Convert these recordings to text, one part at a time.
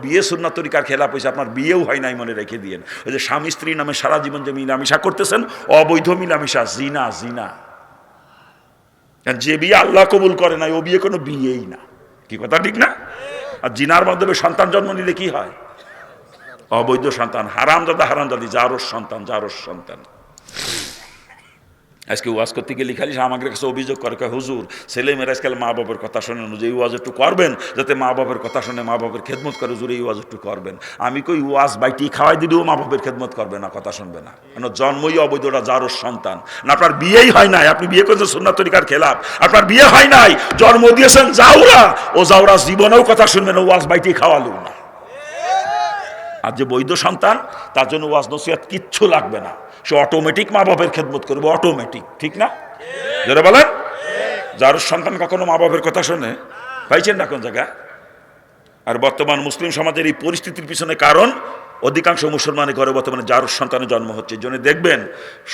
বিয়ে সুন্নাত তরিকার খেলাপ হয়েছে, আপনার বিয়েও হয় নাই, মনে রেখে দিয়েন। ওই যে স্বামী স্ত্রী নামে সারা জীবন যে মিলামিশা করতেছেন, অবৈধ মিলামিশা, জিনা। জিনা, যে বিয়ে আল্লাহ কবুল করে নাই ও বিয়ে কোনো বিয়েই না। কি কথা ঠিক না? আর জিনার মাধ্যমে সন্তান জন্ম নিলে কি হয়? অবৈধ সন্তান, হারামজাদা হারামজাদি, জারস সন্তান, জারস সন্তান। আজকে ওয়াজ করতে গেলে খালি আমাদের কাছে অভিযোগ করে, হুজুর ছেলে মেয়েরা আজকাল মা বাবার কথা শোনেন, যে এই ওয়াজ একটু করবেন যাতে মা বাবার কথা শুনে মা বাবার খেদমত করে, হুজুর এই ওয়াজ একটু করবেন। আমি কই ওয়াজ বাইটি খাওয়াই দিলেও মা বাবার খেদমত করবে না, কথা শুনবে না, কেন জন্মই অবৈধটা, জারস সন্তান না। আপনার বিয়েই হয় নাই, আপনি বিয়ে করেছেন সুন্নাত তরিকার খেলাফ, আপনার বিয়ে হয় নাই, জন্ম দিয়েছেন জাউরা, ও জাউরা জীবনেও কথা শুনবে না, ওয়াজ বাইটি খাওয়ালেও না। আর যে বৈধ সন্তান তার জন্য ওয়াজ নসিহত কিচ্ছু লাগবে না, সে অটোমেটিক মা বাবার খেদমত করবে, অটোমেটিক। ঠিক না? যারা বলেন যার সন্তান কখনো মা বাবার কথা শোনে, পাইছেন না কোন জায়গা? আর বর্তমান মুসলিম সমাজের এই পরিস্থিতির পিছনে কারণ, অধিকাংশ মুসলমানের ঘরে বর্তমানে যার সন্তানের জন্ম হচ্ছে, এই জন্য দেখবেন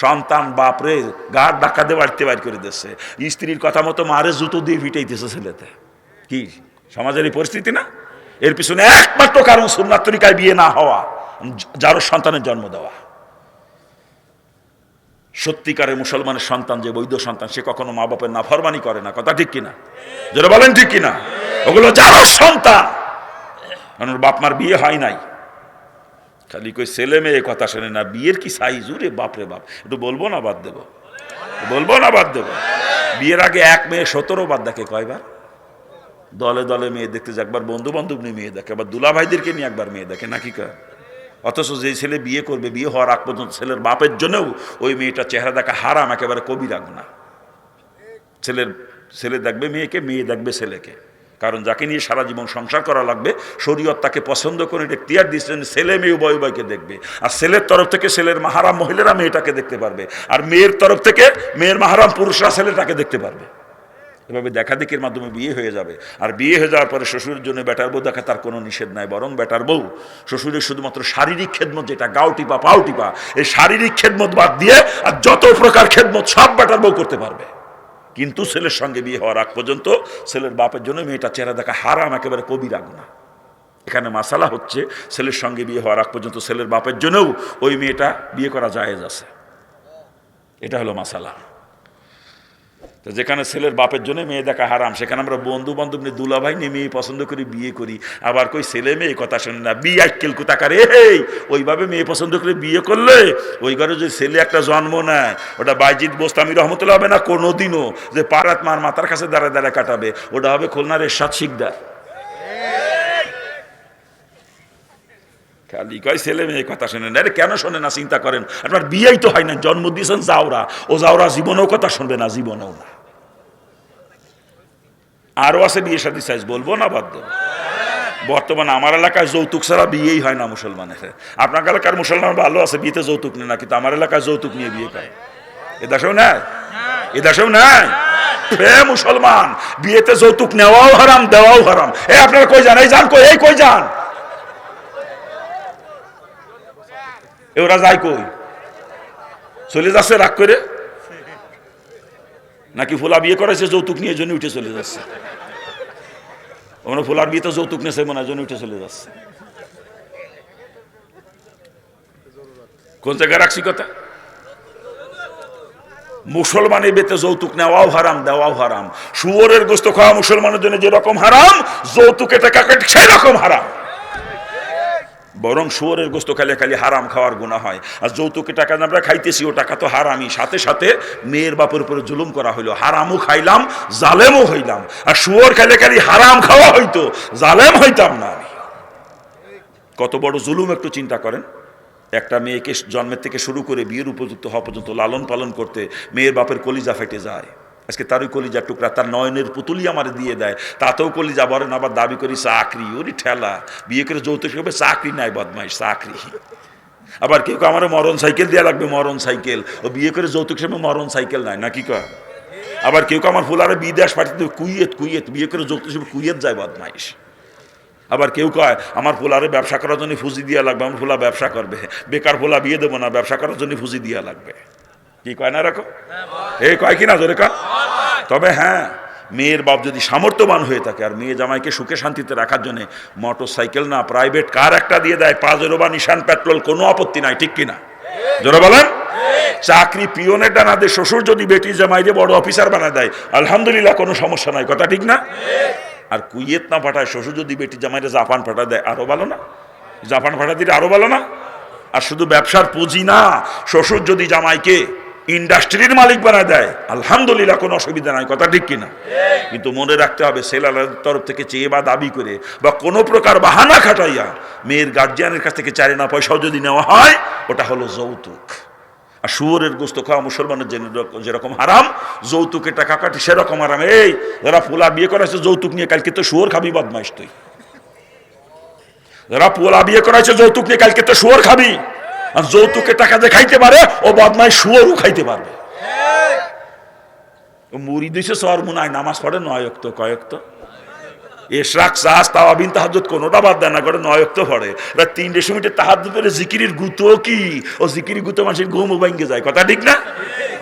সন্তান বাপরে গাঢ় ডাকা দিয়ে বাড়িতে বাইর করে দিচ্ছে, স্ত্রীর কথা মতো মারে জুতো দিয়ে ভিটাইতেছে ছেলেতে। কি সমাজের এই পরিস্থিতি না? এর পিছনে একমাত্র কারণ সুন্নাত তরিকায় বিয়ে না হওয়া, যার সন্তানের জন্ম দেওয়া। সত্যিকারের মুসলমানের সন্তান যে বৈধ সন্তান, সে কখনো মা বাপের নাফরমানি করে না, কথা ঠিক কিনা? যারা বলেন ঠিক কিনা? ওগুলো যার সন্তান, কারণ বাপ মার বিয়ে হয় নাই, খালি কই ছেলে মেয়ে কথা শোনে না, বিয়ের কি সাইজ, ওরে বাপরে বাপ। একটু বলবো না বাদ দেবো, বলবো না বাদ দেবো। বিয়ের আগে এক মেয়ে 17 বার দেখে, কয়বার? দলে দলে মেয়ে দেখতে যায়, একবার বন্ধু বান্ধব নিয়ে মেয়ে দেখে, আবার দুলা ভাইদেরকে নিয়ে একবার মেয়ে দেখে, নাকি কয়? অথচ যে ছেলে বিয়ে করবে, বিয়ে হওয়ার আগ পর্যন্ত ছেলের বাপের জন্যও ওই মেয়েটার চেহারা দেখা হারাম, একেবারে কবিরা গুনাহ। ছেলে দেখবে মেয়েকে, মেয়ে দেখবে ছেলেকে, কারণ যাকে নিয়ে সারা জীবন সংসার করা লাগবে, শরীয়ত তাকে পছন্দ করে এখতিয়ার দিচ্ছেন, ছেলে মেয়ে উভয় উভয়কে দেখবে। আর ছেলের তরফ থেকে ছেলের মাহারাম মহিলারা মেয়েটাকে দেখতে পারবে, আর মেয়ের তরফ থেকে মেয়ের মাহারাম পুরুষরা ছেলেটাকে দেখতে পারবে। এভাবে দেখাদেখির মাধ্যমে বিয়ে হয়ে যাবে। আর বিয়ে হয়ে যাওয়ার পরে শ্বশুরের জন্য বেটার বউ দেখা তার কোনো নিষেধ নাই, বরং বেটার বউ শ্বশুরের শুধুমাত্র শারীরিক খেদমত, যেটা গাও টিপা পাও টিপা, এই শারীরিক খেদমত বাদ দিয়ে আর যত প্রকার খেদমত সব বেটার বউ করতে পারবে। কিন্তু ছেলের সঙ্গে বিয়ে হওয়ার আগ পর্যন্ত ছেলের বাপের জন্য মেয়েটা চেহারা দেখা হারাম, একেবারে কবিরা গুনাহ। এখানে মাসালা হচ্ছে, ছেলের সঙ্গে বিয়ে হওয়ার আগ পর্যন্ত ছেলের বাপের জন্যও ওই মেয়েটা বিয়ে করা জায়েজ আছে, এটা হলো মাসালা। তো যেখানে ছেলের বাপের জন্য মেয়ে দেখা হারাম, সেখানে আমরা বন্ধু বান্ধব নিয়ে দুলা ভাই নিয়ে মেয়ে পছন্দ করি, বিয়ে করি, আবার কই ছেলে মেয়ে কথা শোনে না, বিয়ে আক্কেল কোথাকারে। ওইভাবে মেয়ে পছন্দ করে বিয়ে করলে ওই ঘরে যে ছেলে একটা জন্ম নেয়, ওটা বাইজিদ বোস্তামি রহমতুল্লাহ হবে না কোনোদিনও, যে পারাত মার মাথার কাছে দাঁড়ায় দাঁড়ায় কাটাবে, ওটা হবে খুলনার এরশাদ শিকদার। খালি কয় ছেলে মেয়ে কথা শোনেন, আরে কেন শোনে না চিন্তা করেন, আপনার বিয়েই তো হয় না, জন্ম দিয়েছেন জাউরা, ও জাউরা জীবনেও কথা শুনবে না, জীবনেও না। আরো আছে বিয়ে শাদী সাইজ, বলবো না বাদ দেবো। বর্তমানে আমার এলাকায় যৌতুক ছাড়া বিয়েই হয় না মুসলমানের। আপনার এলাকার মুসলমান ভালো আছে, বিয়েতে যৌতুক নেই না, কিন্তু আমার এলাকায় যৌতুক নিয়ে বিয়ে করে। এ দেশেও নেয়, এ দেশেও নেয়। হে মুসলমান, বিয়েতে যৌতুক নেওয়াও হারাম, দেওয়াও হারাম। এ আপনারা কই যান? এই যান কই? এই কই যান? ওরা যায় কই? চলে যাচ্ছে রাগ করে, নাকি ফুলা বিয়ে করেছে যৌতুক নিয়ে জন্য উঠে চলে যাচ্ছে? ওখানে ফুলার বিয়ে তো যৌতুক নেছে মনে হয়, জন্য উঠে চলে যাচ্ছে। কোন জায়গায় রাখছি কথা? মুসলমানের বিয়েতে যৌতুক নেওয়াও হারাম, দেওয়াও হারাম। শুয়োরের গোস্ত খাওয়া মুসলমানের জন্য যেরকম হারাম, যৌতুকে টাকা সেই রকম হারাম। বরং শুয়োরের গোস্ত খাইলে খালি হারাম খাওয়ার গুনাহ হয়, আর যৌতুকে টাকা আমরা খাইতেছি, ও টাকা তো হারামই। সাথে সাথে মেয়ের বাপের উপরে জুলুম করা হইলো, হারামও খাইলাম, জালেমও হইলাম। আর শুয়োর খাইলে খালি হারাম খাওয়া হইতো, জালেম হইতাম না আমি। কত বড় জুলুম একটু চিন্তা করেন। একটা মেয়েকে জন্মের থেকে শুরু করে বিয়ের উপযুক্ত হওয়া পর্যন্ত লালন পালন করতে মেয়ের বাপের কলিজা ফেটে যায়। আজকে তারই কলিজার টুকরা, তার নয়নের পুতুলি আমার দিয়ে দেয়, তাতেও কলিজা বলেন। আবার দাবি করি চাকরি, ওরই ঠেলা, বিয়ে করে যৌতুক হবে, চাকরি নাই, বদমাইশ চাকরি। আবার কেউ আমার মরণ সাইকেল দেওয়া লাগবে, মরণ সাইকেল, ও বিয়ে করে যৌতুক হিসেবে মরণ সাইকেল নাই, নাকি কয়? আবার কেউ আমার ফুলারে বিদেশ পাঠিয়ে কুয়েত, কুয়েত বিয়ে করে যৌতুক হিসেবে কুয়েত যায়, বদমাইশ। আবার কেউ কয় আমার ফুলারে ব্যবসা করার জন্য ফুজি দেওয়া লাগবে, আমার ফুলা ব্যবসা করবে, বেকার ফুলা বিয়ে দেবো না, ব্যবসা করার জন্য ফুজি দেওয়া লাগবে। কি কয় না এরকম? এই কয় কিনা জোরে কয়? তবে হ্যাঁ, মেয়ের বাপ যদি সামর্থ্যবান হয়ে থাকে আর মেয়ে জামাইকে সুখে শান্তিতে রাখার জন্য মোটর সাইকেল না প্রাইভেট কার একটা দিয়ে দেয়, পাজেরো বা নিশান পেট্রোল, কোনো আপত্তি নাই, ঠিক কিনা? জোরে বলেন। চাকরি পিয়নের ডানা দিয়ে শ্বশুর যদি বেটি জামাইরে বড় অফিসার বানায় দেয়, আলহামদুলিল্লাহ, কোনো সমস্যা নাই, কথা ঠিক না? আর কুয়েত না পাঠায় শ্বশুর যদি বেটি জামাইরে জাপান পাঠা দেয়, আরো ভালো না? জাপান পাঠা দিলে আরো ভালো না? আর শুধু ব্যবসার পুঁজি না, শ্বশুর যদি জামাইকে ইন্ডাস্ট্রির মালিক বানায় দেয়, আলহামদুলিল্লাহ, কোনো অসুবিধা নাই, কথা ঠিক কিনা? কিন্তু মনে রাখতে হবে, ছেলের তরফ থেকে চেয়ে বা দাবি করে বা কোনো প্রকার বাহানা খাটাইয়া মেয়ের গার্জিয়ানের কাছ থেকে 4 আনা পয়সাও যদি নেওয়া হয়, ওটা হলো যৌতুক। আর শুয়োরের গোস্ত খাওয়া মুসলমানের যেরকম হারাম, যৌতুকের টাকা কাটি সেরকম হারাম। এই যারা পোলা বিয়ে করাইছে যৌতুক নিয়ে, কালকে তো শুয়োর খাবি, বদমাইশ তুই। যারা পোলা বিয়ে করাইছে যৌতুক নিয়ে, কালকে তো শুয়োর খাবি। আর যৌতুকের টাকা যে খাইতে পারে, ও বদমাইশ শুয়োরও খাইতে পারবে। মুড়ি দিছে সরমুনায়, নামাজ পড়ে 9 ওয়াক্ত, কয় ওয়াক্ত? এশরাক, সাজ, তাওয়াবিন, তাহাজ্জুদ কোনোটা বাদ দেয় না, করে 9 ওয়াক্ত পড়ে। 3টের সময় তাহাজ্জুদের জিকিরের গুতো কি, ও জিকিরের গুতো মানুষের ঘুমও ভাঙ্গে যায়, কথা ঠিক না?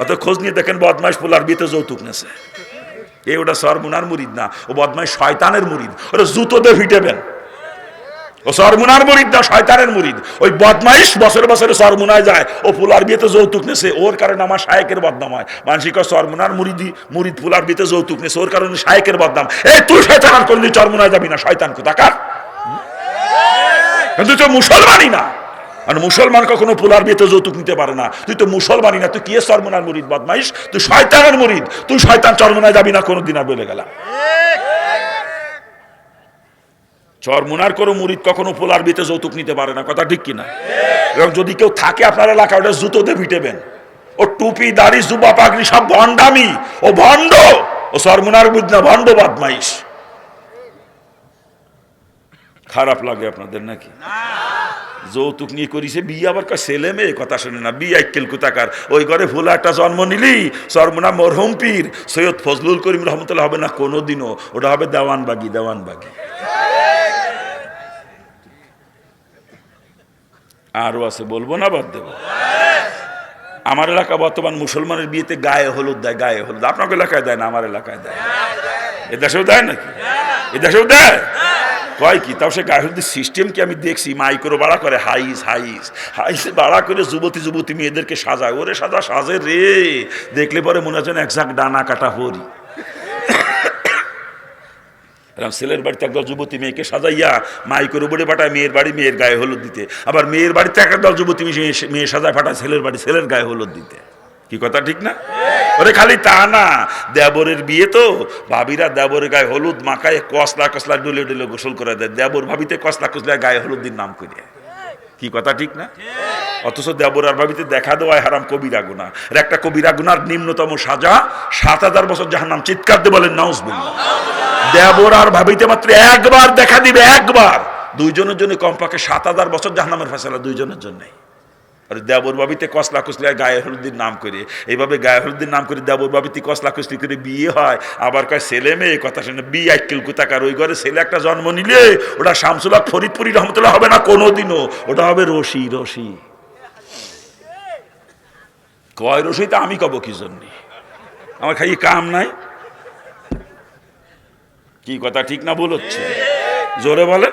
অত খোঁজ নিয়ে দেখেন বদমাইশ পোলার বিয়েতে যৌতুক নেছে। ওটা সরমুনার মুরিদ না, ও বদমাইশ শয়তানের মুরিদ, ওরা জুতো দিয়ে ফিটেবেন। ও সরমুনার মুরিদ না, শয়তানের মুরিদ। ওই বদমাইশ বছরে বছরে সরমুনায় যায়, ও ফুলার বিয়েতে যৌতুক নেছে, ওর কারণে আমার শায়েকের বদনাম হয়। মানসিক সরমুনার মুরিদ ফুলার বিয়েতে যৌতুক নেছে, ওর কারণে শায়েকের বদনাম। এই তুই শয়তান আর কোনদিন চরমুনায় যাবি না, শয়তান কোথাকার। কিন্তু তুই মুসলমানই না, আর মুসলমান কখনো ফুলার বিয়েতে যৌতুক নিতে পারে না। তুই তো মুসলমানই না, তুই কি চরমুনার মুরিদ বদমাইশ, তুই শয়তানের মুরিদ। তুই শয়তান, চরমুনায় যাবি না কোনোদিন, আর বলে গেলাম। চরমুনার কোনো মুরিদ কখনো পোলার বিয়েতে যৌতুক নিতে পারে না, কথা ঠিক কিনা? এবং যদি কেউ থাকে আপনার এলাকায়, ওটা জুতো দিয়ে পিটেবেন। ও টুপি, দাড়ি, জুবা, পাগড়ি সব ভণ্ডামি, ও ভণ্ড, ও চরমুনার মুরিদ না, ভণ্ড বদমাইশ। খারাপ লাগে আপনাদের নাকি? যৌতুক নিয়ে করিছে বিয়ে, আবার ছেলে মেয়ে কথা শুনে না, বিয়ে আইকেল কোথাকার। ওই ঘরে ভোলা একটা জন্ম নিলি, চরমুনা মরহুম পীর সৈয়দ ফজলুল করিম রহমতুল্লাহ হবে না কোনোদিনও, ওটা হবে দেওয়ানবাগি, দেওয়ানবাগি। আরো আছে, বলবো না, বাদ দেবো? আমার এলাকা বর্তমান মুসলমানের বিয়েতে গায়ে হলুদ দেয়, গায়ে হলুদ। আপনার এলাকায় দেয় না, আমার এলাকায় দেয়। এ দেশেও দেয় নাকি? এ দেশেও দেয়, কয় কি? তাও সে গায়ে হলুদের সিস্টেম কি আমি দেখছি, মাইক্রো ভাড়া করে, হাইস ভাড়া করে যুবতী মেয়েদেরকে সাজায়। ওরে সাজে রে, দেখলে পরে মনে হচ্ছে একজাক ডানা কাটা হরি। ছেলের বাড়িতে একদল যুবতী মেয়েকে সাজাইয়া মাইকের উপরে পাঠায় মেয়ের বাড়ি, মেয়ের গায়ে হলুদ দিতে। আবার মেয়ের বাড়িতে একদল যুবতী মেয়ে সাজায় পাঠায় ছেলের বাড়ি, ছেলের গায়ে হলুদ দিতে। কি কথা ঠিক না? ওরে খালি তা না, দেবরের বিয়ে তো ভাবিরা দেবরের গায়ে হলুদ মাখায় কসলা ডুলে গোসল করে দেয়। দেবর ভাবিতে কসলা গায়ে হলুদ দিন নাম করে। কি কথা ঠিক না? অথচ দেবর আর ভাবিতে দেখা দেওয়ায় হারাম, কবিরা গুনাহ। একটা কবিরা গুনার নিম্নতম সাজা 7000 বছর জাহান্নাম। চিৎকার দিয়ে বলেন নাউজুবিল্লাহ। দেবর আর ভাবিতে মাত্র একবার দেখা দিবে, একবার। দুইজনের জন্য কমপক্ষে 7000 বছর জাহান্নামের ফয়সালা, দুইজনের জন্যই। আর দেবর ভাবিতে কসলা গায়ে হলুদের নাম করে, এইভাবে গায়ে হলুদের নাম করে দেবর ভাবিতে কসলা করে বিয়ে হয়। আবার কয় ছেলে মেয়ে কথা শুনে বিয়ে আইকেল কোথাকার। ওই ঘরে ছেলে একটা জন্ম নিলে ওটা শামসুল হক ফরিদপুরি রহমতুল্লাহ হবে না কোনোদিনও, ওটা হবে রশি। কয় রশি তা আমি কব কি জন্য? আমার খাই কাম নাই। কি কথা ঠিক না ভুল হচ্ছে? জোরে বলে।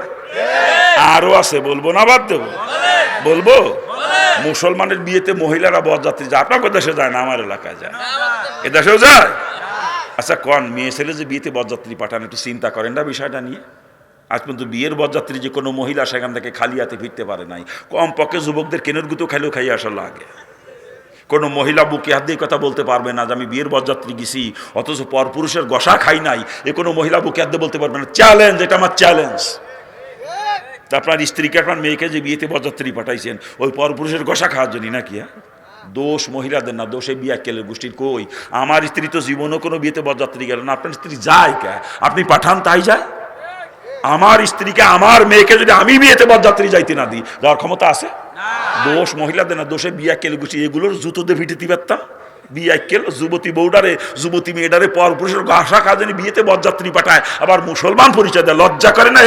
আরো আছে, বলবো না, বাদ দেবো? বলবো। মুসলমানের বিয়েতে মহিলারা বরযাত্রী যায়, আপনার দেশে যায় না, আমার এলাকায় যায়। এ দেশেও যায়। আচ্ছা কোন মেয়ে ছেলে যে বিয়েতে বরযাত্রী পাঠান, একটু চিন্তা করেন না বিষয়টা নিয়ে? আজ পর্যন্ত বিয়ের বরযাত্রী যে কোনো মহিলা সেখান থেকে খালি হাতে ফিরতে পারে নাই। কমপক্ষে যুবকদের কেনের গুতো খাইলেও খাইয়ে আসা লাগে। কোনো মহিলা বুকে হাত দিয়ে কথা বলতে পারবে না যে আমি বিয়ের বরযাত্রী গেছি, অথচ পরপুরুষের গসা খাই নাই। এ কোনো মহিলা বুকে হাত দিয়ে বলতে পারবে না। চ্যালেঞ্জ, এটা আমার চ্যালেঞ্জ। আপনার স্ত্রীকে, আপনার মেয়েকে যে বিয়েতে বরযাত্রী পাঠাইছেন, ওই পরপুরুষের গসা খাওয়ার জন্য নাকি? দোষ মহিলাদের না, দোষে বিয়া কেলের গোষ্ঠীর। কই আমার স্ত্রী তো জীবনও কোনো বিয়েতে বরযাত্রী গেল না। আপনার স্ত্রী যায় কে? আপনি পাঠান তাই যায়। আমার স্ত্রীকে, আমার মেয়েকে যদি আমি বিয়েতে বরযাত্রী যাইতে না দিই, যাওয়ার ক্ষমতা আছে? দোষ মহিলাদের না, দোষে বিয়া কেলে গোষ্ঠী। এগুলোর জুতো দিয়ে ভিটে পারতাম। বিয়ে কেল যুবতী বউডারে, যুবতী মেয়েডারে পরপুরুষের গাছা কাজে বিয়েতে বরযাত্রী পাঠায়, আবার মুসলমান পরিচয় দেয়। লজ্জা করে না?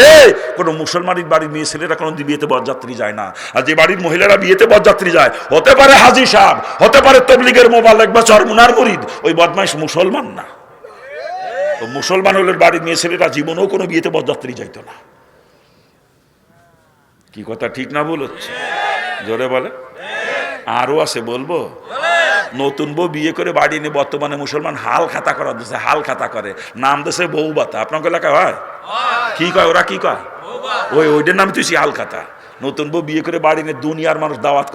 কোনো মুসলমানের বাড়ির মেয়ে ছেলেরা কোনো বিয়েতে বরযাত্রী যায় না। আর যে বাড়ির মহিলারা বিয়েতে বরযাত্রী যায়, হতে পারে হাজী সাহেব, হতে পারে তবলিগের মোবাল্লেগ বা চরমুনার মুরিদ, ওই বদমাইশ মুসলমান না। ও মুসলমান হলে বাড়ির মেয়ে ছেলেরা জীবনেও কোনো বিয়েতে বরযাত্রী যাইত না। কি কথা ঠিক না ভুল হচ্ছে? জোরে বলে। আরো আছে বলবো। নতুন বউ বিয়ে করে বাড়ি নিয়ে বর্তমানে মুসলমান হাল খাতা করা দিচ্ছে, হাল খাতা করে, নাম দিচ্ছে বউ বাতা। আপনার এলাকায় হয়? কি কয় ওরা? কি কয়? ওইটার নাম তুই হাল খাতা। নতুন বউ বিয়ে করে বাড়ি নিয়ে দুনিয়ার মানুষ দাওয়াত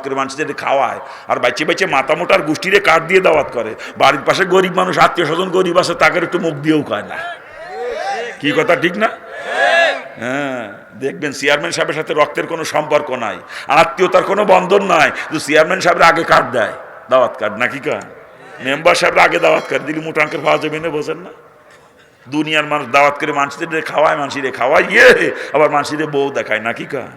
করে মানুষদের খাওয়ায়, আর বাইচে বাইচে মাথা মোটার গোষ্ঠীরে কাঠ দিয়ে দাওয়াত করে। বাড়ির পাশে গরিব মানুষ, আত্মীয় স্বজন গরিব আছে, তাকে একটু মুখ দিয়েও কয় না। কি কথা ঠিক না? হ্যাঁ, দেখবেন চেয়ারম্যান সাহেবের সাথে রক্তের কোনো সম্পর্ক নাই, আত্মীয়তার কোনো বন্ধন নাই, কিন্তু চেয়ারম্যান সাহেবের আগে কার্ড দেয়, দাওয়াত কার্ড নাকি কয়? মেম্বার সাহেবের আগে দাওয়াত কার্ড দিলি মোটাঙ্কের পাওয়া যাবে না, বোঝেন না? দুনিয়ার মানুষ দাওয়াত করে মানুষদের খাওয়ায়, মানুষের খাওয়ায় গিয়ে আবার মানুষের বউ দেখায় নাকি কয়?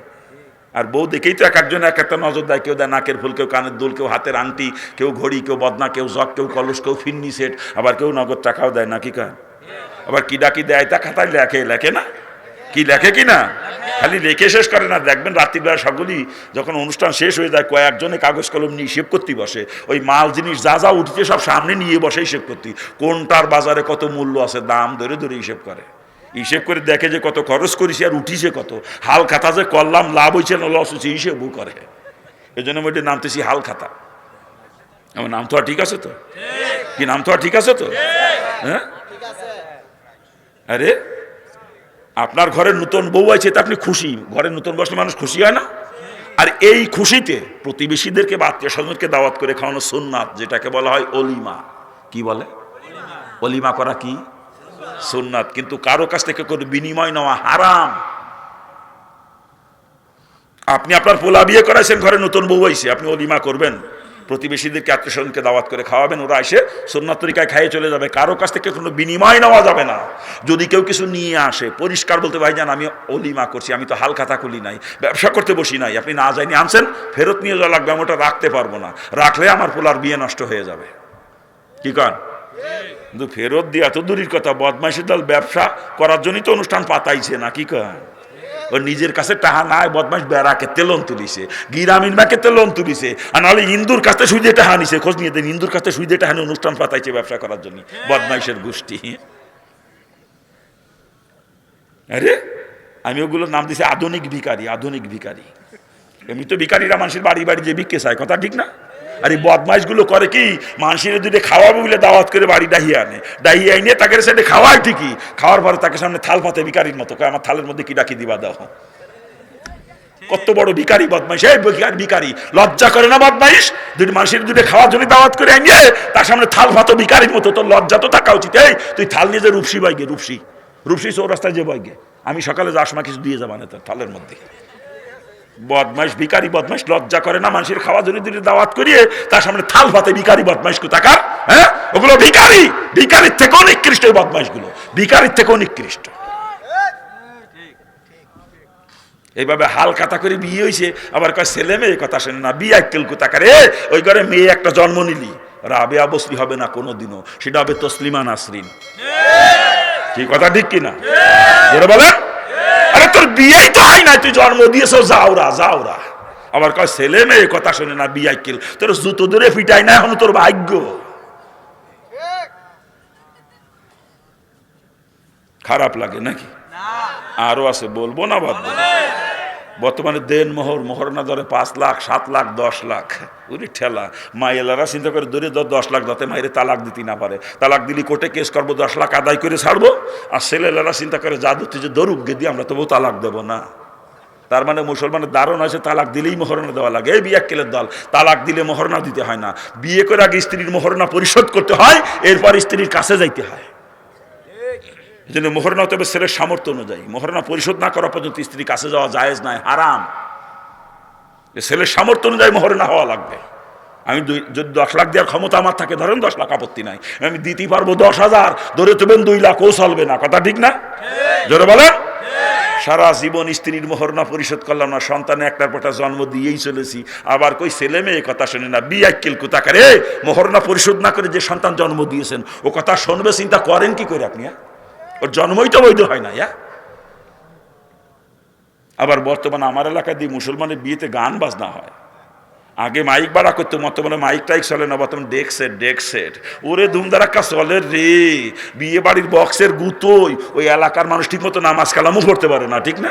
আর বউ দেখেই তো এক একজন এক একটা নজর দেয়। কেউ দেয় নাকের ফুল, কেউ কানের দুল, কেউ হাতের আংটি, কেউ ঘড়ি, কেউ বদনা, কেউ জগ, কেউ কলস, কেউ ফিন্নি সেট, আবার কেউ নগদ টাকাও দেয় নাকি কয়? আবার কি ডাকি দেয় তা খাতায় লেখে, লেখে না? কি লেখে কি না? খালি লেখে শেষ করে না। দেখবেন রাত্রিবেলা সকলেই যখন অনুষ্ঠান শেষ হয়ে যায় কয়েকজনে কাগজ কলম নিয়ে হিসেব করতে বসে। ওই মাল জিনিস যা যা উঠছে সব সামনে নিয়ে বসে হিসেব করতে, কোনটার বাজারে কত মূল্য আছে দাম ধরে ধরে হিসেব করে। হিসেব করে দেখে যে কত খরচ করেছি আর উঠিছে কত, হাল খাতা যে করলাম লাভ হয়েছে না লস হয়েছে হিসেবও করে। এই জন্য আমি নামতেছি হাল খাতা। আমার নাম তো আর ঠিক আছে তো? কি নাম তো আর ঠিক আছে তো? হ্যাঁ, আরে আপনার ঘরের নতুন বউ আছে তা আপনি খুশি, ঘরের নতুন বসলে মানুষ খুশি হয় না? আর এই খুশিতে প্রতিবেশীদেরকে বা আত্মীয় স্বজনকে দাওয়াত করে খাওয়ানো সুন্নাত, যেটাকে বলা হয় অলিমা। কি বলে? অলিমা করা কি সুন্নাত, কিন্তু কারো কাছ থেকে কোনো বিনিময় নেওয়া হারাম। আপনি আপনার পোলা বিয়ে করাইছেন, ঘরে নতুন বউ আইছে, আপনি অলিমা করবেন, প্রতিবেশীদেরকে আত্মীয় স্বজনকে দাওয়াত করে খাওয়াবেন, ওরা এসে সুন্নাত তরিকায় খাইয়ে চলে যাবে, কারো কাছ থেকে কোনো বিনিময় নেওয়া যাবে না। যদি কেউ কিছু নিয়ে আসে পরিষ্কার বলতে, ভাইজান আমি অলিমা করছি, আমি তো হাল খাতা খুলি নাই, ব্যবসা করতে বসি নাই, আপনি না যাইনি আনছেন, ফেরত নিয়ে যাওয়া লাগবে, আমি ওটা রাখতে পারবো না, রাখলে আমার পোলার বিয়ে নষ্ট হয়ে যাবে। কি কন? কিন্তু ফেরত দিয়ে এত দূরের কথা, বদমাইশের দল ব্যবসা করার জন্যই তো অনুষ্ঠান পাতাইছে না। কি কন? ও নিজের কাছে টাহা নাই, বদমাইশ বেড়াকে তেলন তুলিছে, গিরামিন ব্যাকে তেলন তুলিছে, আর নাহলে হিন্দুর কাছে সুইদে টাহা নিছে। খোঁজ নিয়ে দেন, হিন্দুর কাছে সুইদে টাহা নিয়ে অনুষ্ঠান পাতাইছে ব্যবসা করার জন্য, বদমাইশের গোষ্ঠী। আরে আমি ওগুলোর নাম দিছি আধুনিক ভিখারি, আধুনিক ভিখারি। এমনি তো ভিখারিরা মানুষের বাড়ি বাড়ি যে ভিক্ষে চায়, কথা ঠিক না? আর এই বদমাইশ গুলো করে কি, মানুষের দুটো খাওয়াবো বলে দাওয়াত করে বাড়ি ডাহিয়ে আনে, ডাহিয়ে আইনে তাকে সেটা খাওয়ায় ঠিকই, খাওয়ার পরে তাকে সামনে থাল পাতে ভিখারির মতো, আমার থালের মধ্যে কি ডাকি দিবা দাও। কত বড় ভিখারি বদমাইশ! এই ভিখারি লজ্জা করে না বদমাইশ? দুটো মানুষের দুটো খাওয়ার জন্য দাওয়াত করে আনিয়ে তার সামনে থাল পাতো ভিখারির মতো, তোর লজ্জা তো থাকা উচিত। এই তুই থাল নিয়ে যে রূপসী বয়গে, রূপসী রূপসী চৌরাস্তায় যে বয়গে, আমি সকালে যাওয়ার সময় কিছু দিয়ে যাবা না তোর থালের মধ্যে। বদমাইশ ভিখারি বদমাইশ, লজ্জা করে না মানুষের খাওয়া জন্য দুটো দাওয়াত করিয়ে তার সামনে থাল ভাতে ভিখারি বদমাইশ কোথাকার? হ্যাঁ, ওগুলো ভিখারি, ভিখারির থেকেও নিকৃষ্ট বদমাইশ গুলো, ভিখারির থেকেও নিকৃষ্ট। এইভাবে হাল খাতা করে বিয়ে হয়েছে, আবার কয় ছেলে মেয়ে কথা শোনে না, বিয়ে কেল কোথাকার? ওই ঘরে মেয়ে একটা জন্ম নিলি, রাবেয়া বসরি হবে না কোনোদিনও, সেটা হবে তসলিমা নাসরিন। কি কথা ঠিক কিনা? বলেন। আরে তোর বিয়েই তো হয় নাই, তুই জন্ম দিয়েছো, যাওরা যাওরা। আবার কয় ছেলে মেয়ে কথা শোনে না, বিয়ে কেল, তোর জুতো দূরে ফিটাই না, এখন তোর ভাগ্য। খারাপ লাগে নাকি? আরো আছে, বলবো না বাদ? বর্তমানে দেন মোহর, মোহর না ধরে 5 লাখ 7 লাখ 10 লাখ, ওই ঠেলা। মাইয়েলারা চিন্তা করে ধরে 10 লাখ, যাতে মায়ের তালাক দিতে না পারে, তালাক দিলি কোর্টে কেস করবো, 10 লাখ আদায় করে ছাড়বো। আর ছেলেলারা চিন্তা করে যা ধরতে যে দরুক গে দিয়ে আমরা তবু তালাক দেবো না। তার মানে মুসলমানের ধারণা আছে তালাক দিলেই মোহরনা দেওয়া লাগে। এই বিয়াক্কেলের দল, তালাক দিলে মোহরনা দিতে হয় না, বিয়ে করে আগে স্ত্রীর মোহরনা পরিশোধ করতে হয়, এরপর স্ত্রীর কাছে যাইতে হয়। এই জন্য মোহরনা তবে ছেলের সামর্থ্য অনুযায়ী, মোহরনা পরিশোধ না করা পর্যন্ত স্ত্রীর কাছে যাওয়া জায়েজ নাই, হারাম। ছেলের সামর্থ্য অনুযায়ী মোহরনা হওয়া লাগবে। আমি যদি 10 লাখ দেওয়ার ক্ষমতা আমার থাকে, ধরেন 10 লাখ, আপত্তি নাই, আমি দিতে পারবো 10,000, ধরে তবেন 2 লাখ, ও চলবে না, কথা ঠিক না? জোরে বলেন। সারা জীবন স্ত্রীর মোহরনা পরিশোধ করলাম না, সন্তানে একটার পর জন্ম দিয়েই চলেছি, আবার কই ছেলে মেয়ে কথা শোনে না, বিয়াক্কেল কোথাকারে? মোহরনা পরিশোধ না করে যে সন্তান জন্ম দিয়েছেন, ও কথা শুনবে, চিন্তা করেন কি করে আপনি? ওর জন্মই তো বৈধ হয় না। আবার বর্তমানে আমার এলাকায় দিয়ে মুসলমানের বিয়েতে গান বাজনা হয়, আগে মাইক বাড়া করতো, বর্তমানে মাইক টাইক চলে না, বর্তমানে ডেক সেট ওরে ধুমধারাক্কা চলে রে। বিয়ে বাড়ির বক্সের গুতোই ওই এলাকার মানুষ ঠিক মতো নামাজ কালামও পড়তে পারে না, ঠিক না?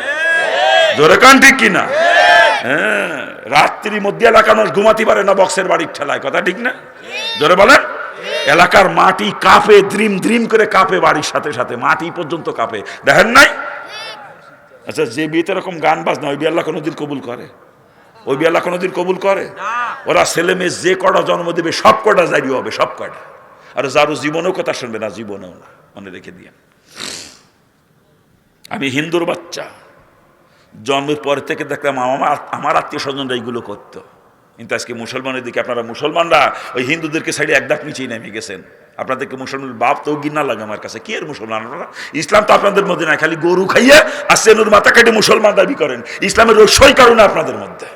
জোরে কান ঠিক কিনা? হ্যাঁ, রাত্রির মধ্যে এলাকার মানুষ ঘুমাতে পারে না বক্সের বাড়ির ঠেলায়, কথা ঠিক না? জোরে বলেন। এলাকার মাটি কাঁপে, দ্রিম দ্রিম করে কাঁপে, বাড়ির সাথে সাথে মাটি পর্যন্ত কাঁপে, দেখেন নাই? আচ্ছা, যে বিয়েতে এরকম গান বাজনা, ওই বিয়ে আল্লাহ কোনোদিন কবুল করে? ওই বিয়ে আল্লাহ কোনোদিন কবুল করে? ওরা ছেলে মেয়ে যে কটা জন্ম দেবে সব কটা জারি হবে, সব কটা। আর যারও জীবনেও কথা শুনবে না, জীবনেও না, মনে রেখে দিয়ে। আমি হিন্দুর বাচ্চা, জন্মের পর থেকে দেখলাম আমার আত্মীয় স্বজনরা এইগুলো করতো। কিন্তু আজকে মুসলমানের দিকে আপনারা মুসলমানরা ওই হিন্দুদেরকে সাইডে একদাপ নিচেই নেমে গেছেন। আপনাদেরকে মুসলমান বাপ তো ঘৃণা লাগে আমার কাছে। কি এর মুসলমান আপনারা? ইসলাম তো আপনাদের মধ্যে নাই, খালি গরু খাইয়ে আর সেনুর মাথা কেটে মুসলমান দাবি করেন। ইসলামের রহস্যই কারণে আপনাদের মধ্যে।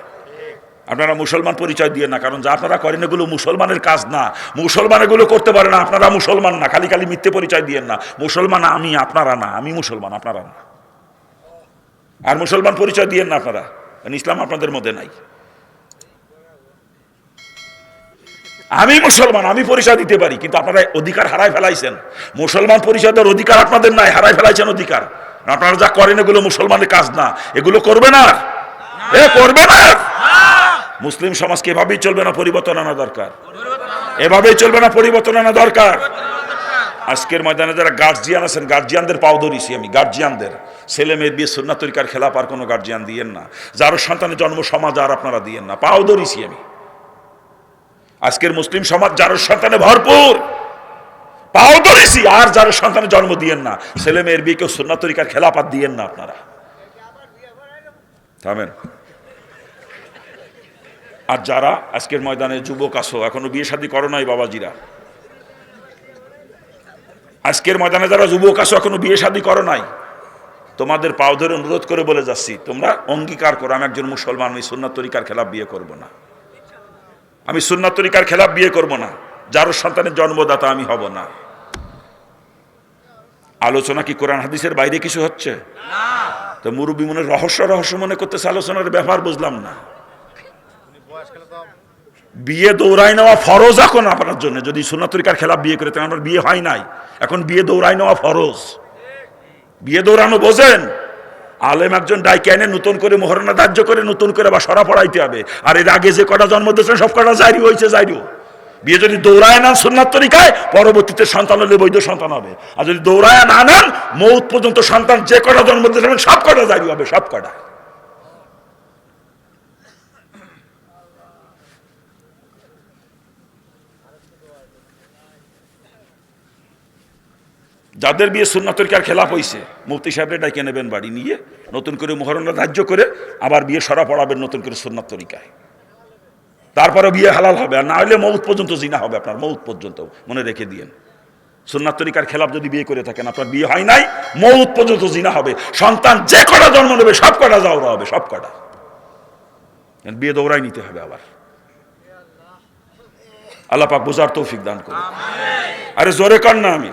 আপনারা মুসলমান পরিচয় দিয়ে না, কারণ যা আপনারা করেন এগুলো মুসলমানের কাজ না। মুসলমান এগুলো করতে পারে না, আপনারা মুসলমান না। খালি খালি মিথ্যে পরিচয় দিয়েন না। মুসলমান আমি, আপনারা না। আমি মুসলমান, আপনারা না। আর মুসলমান পরিচয় দিয়েন না আপনারা, কারণ ইসলাম আপনাদের মধ্যে নাই। আমি মুসলমান, আমি পরিচয় দিতে পারি, কিন্তু আপনারা অধিকার হারাই ফেলাইছেন। মুসলমান পরিচয় দেওয়ার অধিকার আপনাদের নাই, হারাই ফেলাইছেন অধিকার। আপনারা যা করেন এগুলো মুসলমানের কাজ না, এগুলো করবে না, করবে না। মুসলিম সমাজকে এভাবেই চলবে না, পরিবর্তন আনা দরকার। এভাবেই চলবে না, পরিবর্তন আনা দরকার। আজকের ময়দানে যারা গার্জিয়ান আছেন, গার্জিয়ানদের পাও ধরিছি আমি। গার্জিয়ানদের ছেলে মেয়ের বিয়ে সুন্নাত তরিকার খেলাপ আর কোনো গার্জিয়ান দিয়েন না। যারও সন্তানের জন্ম সমাজ আর আপনারা দিয়েন না, পাও ধরিছি আমি। আজকের মুসলিম সমাজ যার সন্তানে ভরপুর, পাও ধরেছি। আর যার সন্তানের জন্ম দিয়েন না, ছেলে মেয়ের বিয়ে কেউ সুন্নাত তরিকার খেলাপাত দিয়েন না আপনারা, থামেন। আর যারা আজকের ময়দানে যুবক আসো, এখনো বিয়ে শাদী করো নাই বাবাজিরা, আজকের ময়দানে যারা যুবক আসো এখনো বিয়ে শাদী করো নাই, তোমাদের পাও ধরে অনুরোধ করে বলে যাচ্ছি, তোমরা অঙ্গীকার করো আমি একজন মুসলমান, আমি সুন্নাত তরিকার খেলাপ বিয়ে করব না। আমি সুন্নাত তরিকার খেলাপ বিয়ে করব না। যার সন্তানের জন্মদাতা আমি হব না। আলোচনা কি কোরআন হাদিসের বাইরে কিছু হচ্ছে? তো মুরব্বী মনে রহস্য মনে করতেছে, আলোচনার ব্যাপার বুঝলাম না। বিয়ে দৌড়াই নেওয়া ফরজ এখন আপনার জন্য। যদি সুন্নাত তরিকার খেলাপ বিয়ে করে, তাহলে আমার বিয়ে হয় নাই। এখন বিয়ে দৌড়াই নেওয়া ফরজ। বিয়ে দৌড়ানো বোঝেন? আলেম একজন ডাইকে এনে নতুন করে মোহরানা ধার্য করে নতুন করে বা সরা পড়াইতে হবে। আর এর আগে যে কটা জন্ম দিয়েছেন সব কটা জারি হয়েছে, জারি। বিয়ে যদি দৌড়ায় নেন সুন্নাত তরিকায়, পরবর্তীতে সন্তান হলে বৈধ সন্তান হবে। আর যদি দৌড়ায় না নেন, মৌত পর্যন্ত সন্তান যে কটা জন্ম দিয়েছেন সব কটা জারি হবে, সব কটা। যাদের বিয়ে সুন্নাত তরিকার খেলাপ হয়েছে, মুফতি সাহেবরে ডাইকে নেবেন বাড়ি নিয়ে, নতুন করে মোহরানা ধার্য করে আবার বিয়ে সরা পড়াবেন নতুন করে সুন্নাত তরিকায়। তারপরে বিয়ে হালাল হবে। আর না হলে মৌত পর্যন্ত জিনা হবে আপনার, মৌত পর্যন্ত। মনে রেখে দিয়েন, সুন্নাত তরিকার খেলাপ যদি বিয়ে করে থাকেন, আপনার বিয়ে হয় নাই, মৌত পর্যন্ত জিনা হবে। সন্তান যে কটা জন্ম নেবে সব কটা যাওয়া হবে, সব কটা। বিয়ে দৌড়াই নিতে হবে আবার। আল্লাহ পাক বুঝার তৌফিক দান করুন। আরে জোরে কর না আমি।